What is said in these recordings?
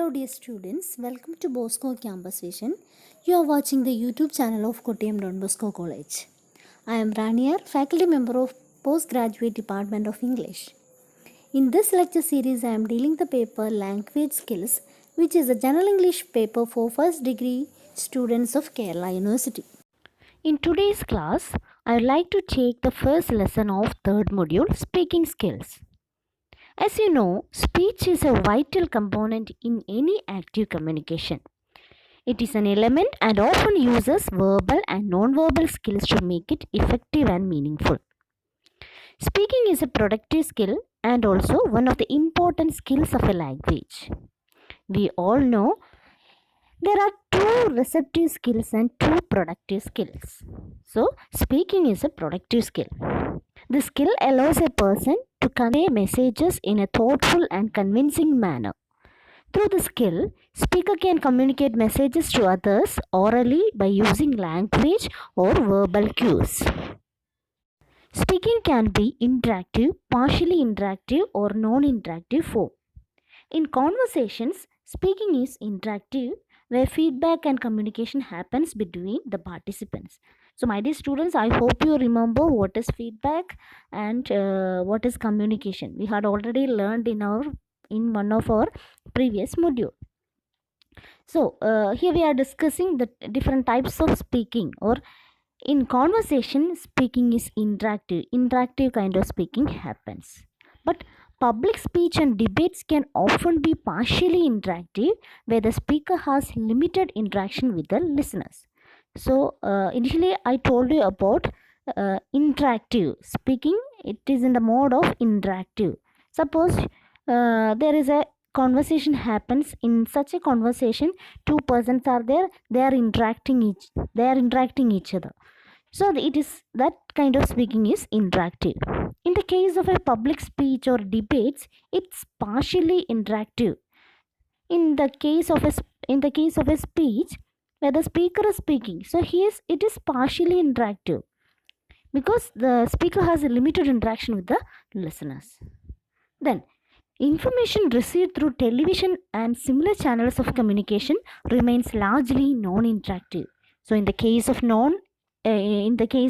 Hello dear students, welcome to Bosco Campus Vision. You are watching the YouTube channel of Kottayam Don Bosco College. I am Ranier, faculty member of Postgraduate Department of English. In this lecture series, I am dealing the paper Language Skills, which is a general English paper for first degree students of Kerala University. In today's class, I would like to take the first lesson of third module, Speaking Skills. As you know, speech is a vital component in any active communication. It is an element and often uses verbal and non-verbal skills to make it effective and meaningful. Speaking is a productive skill and also one of the important skills of a language. We all know there are two receptive skills and two productive skills. So, speaking is a productive skill. The skill allows a person to convey messages in a thoughtful and convincing manner. Through the skill, speaker can communicate messages to others orally by using language or verbal cues. Speaking can be interactive, partially interactive or non-interactive form. In conversations, speaking is interactive where feedback and communication happens between the participants. So my dear students, I hope you remember what is feedback and what is communication. We had already learned in one of our previous module. So here we are discussing the different types of speaking. Or in conversation, speaking is interactive kind of speaking happens. But public speech and debates can often be partially interactive where the speaker has limited interaction with the listeners. So initially I told you about interactive speaking. It is in the mode of interactive. Suppose there is a conversation happens. In such a conversation, two persons are there, they are interacting each other. So it is that kind of speaking is interactive. In the case of a public speech or debates, it's partially interactive. In the case of a speech where the speaker is speaking, so it is partially interactive because the speaker has a limited interaction with the listeners. Then information received through television and similar channels of communication remains largely non-interactive. So in the case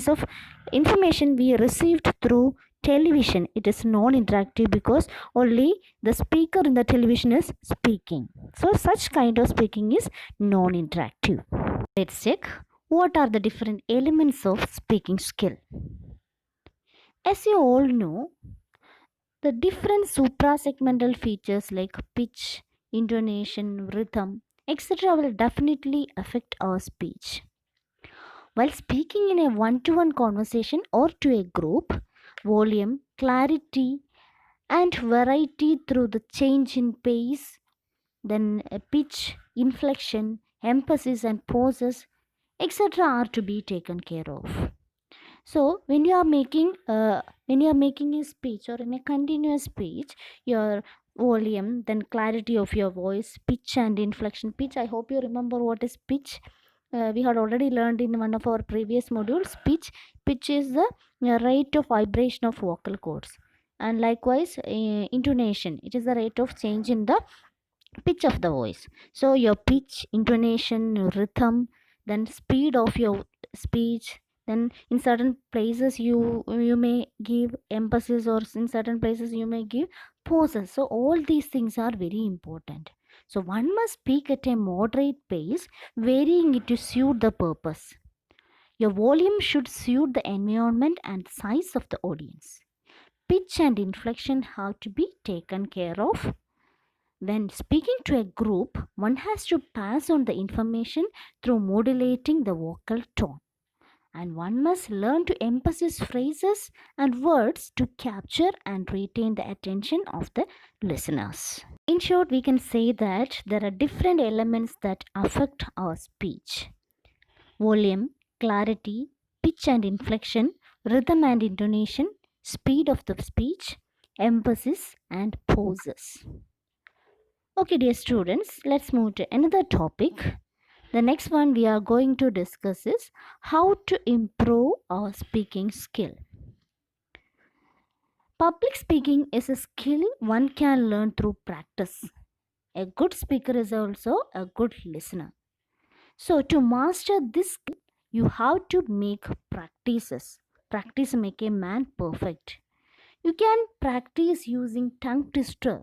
of information we received through television, it is non-interactive because only the speaker in the television is speaking. So such kind of speaking is non-interactive. Let's check what are the different elements of speaking skill. As you all know, the different suprasegmental features like pitch, intonation, rhythm, etc. will definitely affect our speech. While speaking in a one-to-one conversation or to a group, volume, clarity, and variety through the change in pace, then pitch, inflection, emphasis, and pauses, etc. are to be taken care of. So when you are making a speech or in a continuous speech, your volume, then clarity of your voice, pitch and inflection. Pitch, I hope you remember what is pitch. We had already learned in one of our previous modules. Pitch is the rate of vibration of vocal cords, and likewise intonation, it is the rate of change in the pitch of the voice. So your pitch, intonation, rhythm, then speed of your speech, then in certain places you may give emphasis, or in certain places you may give pauses. So all these things are very important. So one must speak at a moderate pace, varying it to suit the purpose. Your volume should suit the environment and size of the audience. Pitch and inflection have to be taken care of. When speaking to a group, one has to pass on the information through modulating the vocal tone. And one must learn to emphasize phrases and words to capture and retain the attention of the listeners. In short, we can say that there are different elements that affect our speech: volume, clarity, pitch and inflection, rhythm and intonation, speed of the speech, emphasis, and pauses. Okay, dear students, let's move to another topic. The next one we are going to discuss is how to improve our speaking skill. Public speaking is a skill one can learn through practice. A good speaker is also a good listener. So, to master this skill, you have to make practices. Practice make a man perfect. You can practice using tongue twister.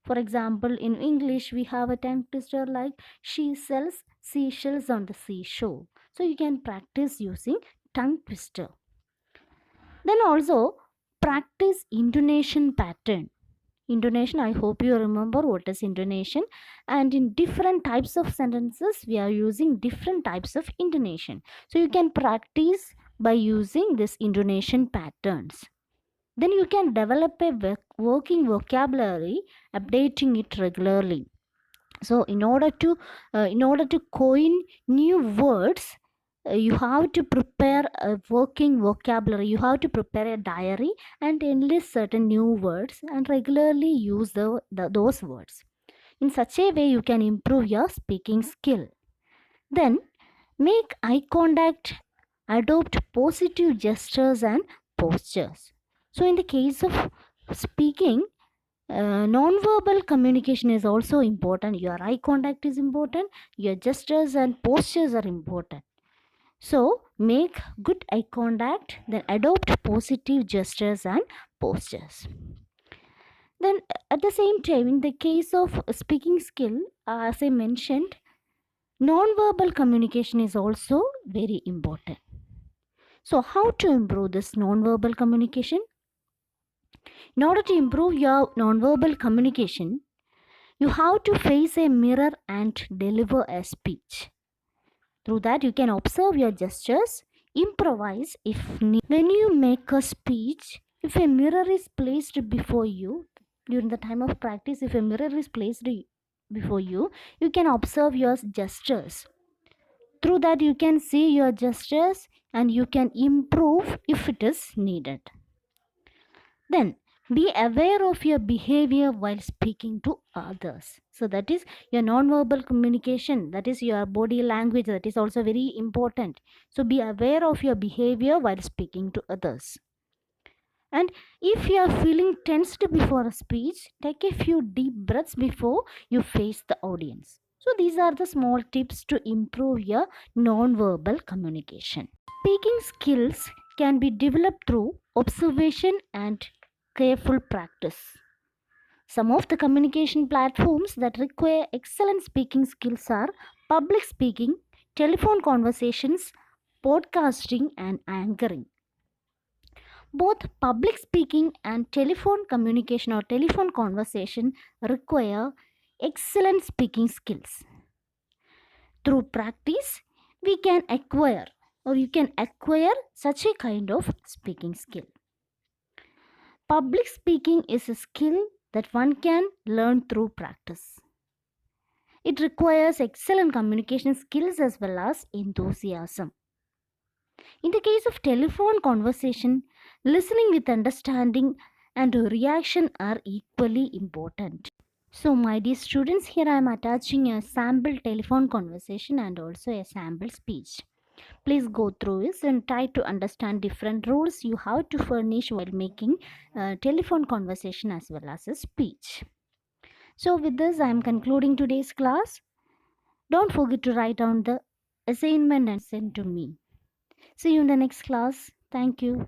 For example, in English, we have a tongue twister like she sells seashells on the seashore. So, you can practice using tongue twister. Then also practice intonation pattern. Intonation, I hope you remember what is intonation. And in different types of sentences, we are using different types of intonation. So you can practice by using this intonation patterns. Then you can develop a working vocabulary, updating it regularly. So in order to coin new words, you have to prepare a working vocabulary. You have to prepare a diary and enlist certain new words and regularly use those words. In such a way, you can improve your speaking skill. Then make eye contact, adopt positive gestures and postures. So in the case of speaking, non-verbal communication is also important. Your eye contact is important, your gestures and postures are important. So make good eye contact, then adopt positive gestures and postures. Then at the same time, in the case of speaking skill, as I mentioned, non-verbal communication is also very important. So how to improve this non-verbal communication? In order to improve your non-verbal communication, you have to face a mirror and deliver a speech. Through that, you can observe your gestures, improvise if need. When you make a speech, if a mirror is placed before you during the time of practice, if a mirror is placed before you, you can observe your gestures. Through that, you can see your gestures and you can improve if it is needed. Then, be aware of your behavior while speaking to others. So that is your non-verbal communication, that is your body language, that is also very important. So be aware of your behavior while speaking to others. And if you are feeling tensed before a speech, take a few deep breaths before you face the audience. So these are the small tips to improve your non-verbal communication. Speaking skills can be developed through observation and careful practice. Some of the communication platforms that require excellent speaking skills are public speaking, telephone conversations, podcasting, and anchoring. Both public speaking and telephone communication or telephone conversation require excellent speaking skills. Through practice, we can acquire or you can acquire such a kind of speaking skill. Public speaking is a skill that one can learn through practice. It requires excellent communication skills as well as enthusiasm. In the case of telephone conversation, listening with understanding and reaction are equally important. So, my dear students, here I am attaching a sample telephone conversation and also a sample speech. Please go through this and try to understand different rules you have to furnish while making telephone conversation as well as a speech. So with this, I am concluding today's class. Don't forget to write down the assignment and send to me. See you in the next class. Thank you.